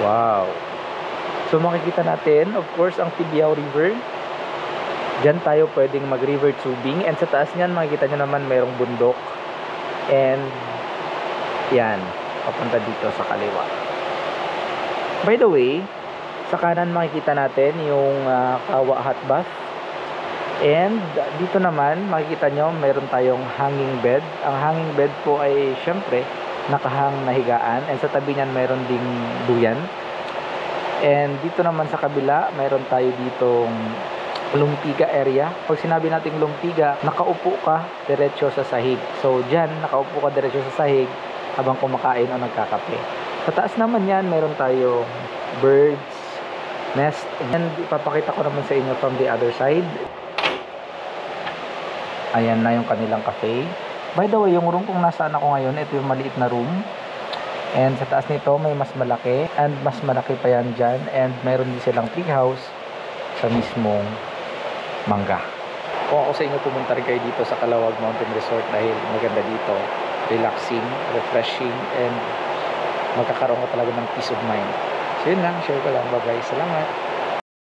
Wow. So makikita natin, of course, ang Tibiao River. Diyan tayo pwedeng mag-river tubing. And sa taas niyan, makikita nyo naman mayroong bundok. And yan, papunta dito sa kaliwa. By the way, sa kanan makikita natin yung Kawa Hot Bath. And dito naman, makikita nyo, mayroon tayong hanging bed. Ang hanging bed po ay syempre nakahang na higaan. And sa tabi niyan, mayroon ding duyan. And dito naman sa kabila, mayroon tayo ditong lumpiga area. Pag sinabi nating lumpiga, nakaupo ka diretso sa sahig. So dyan, nakaupo ka diretso sa sahig habang kumakain o nagkakape. Sa taas naman yan, mayroon tayo birds, nest. And ipapakita ko naman sa inyo from the other side. Ayan na yung kanilang cafe. By the way, yung room kung nasaan ako ngayon, ito yung maliit na room. And sa taas nito, may mas malaki. And mas malaki pa yan dyan. And mayroon din silang tree house sa mismong Mangga. Kung ako sa inyo, pumunta rin kayo dito sa Calawag Mountain Resort dahil maganda dito, relaxing, refreshing, and magkakaroon ka talaga ng peace of mind. So yun lang, share ko lang. Bye-bye. Salamat.